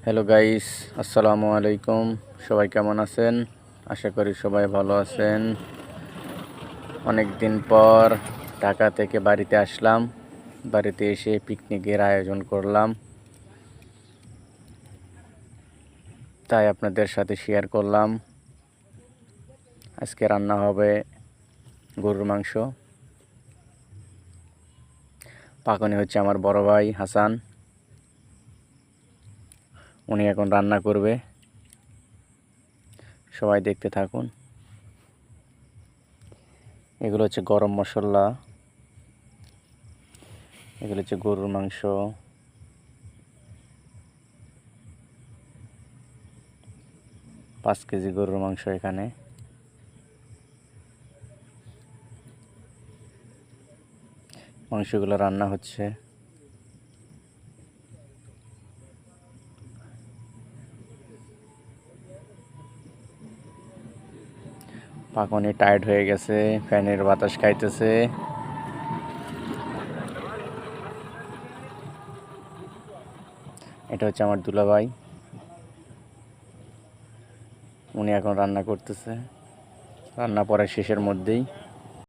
Hello guys, আসসালামু আলাইকুম। সবাই কেমন আছেন? আশা করি সবাই ভালো আছেন। অনেক দিন পর ঢাকা থেকে বাড়িতে আসলাম। বাড়িতে এসে পিকনিকের আয়োজন করলাম, তাই আপনাদের সাথে শেয়ার করলাম। আজকে রান্না হবে গরুর মাংস। পাকনে হচ্ছে আমার বড় ভাই হাসান, উনি এখন রান্না করবে। সবাই দেখতে থাকুন। এগুলো হচ্ছে গরম মশলা, এগুলো হচ্ছে গরুর মাংস। 5 কেজি গরুর মাংস এখানে। মাংসগুলো রান্না হচ্ছে। পাকনি টাইট হয়ে গেছে, ফ্যানের বাতাস খাইতেছে। এটা হচ্ছে আমার দুলাভাই, উনি এখন রান্না করতেছে। রান্না পরে শেষের মধ্যেই।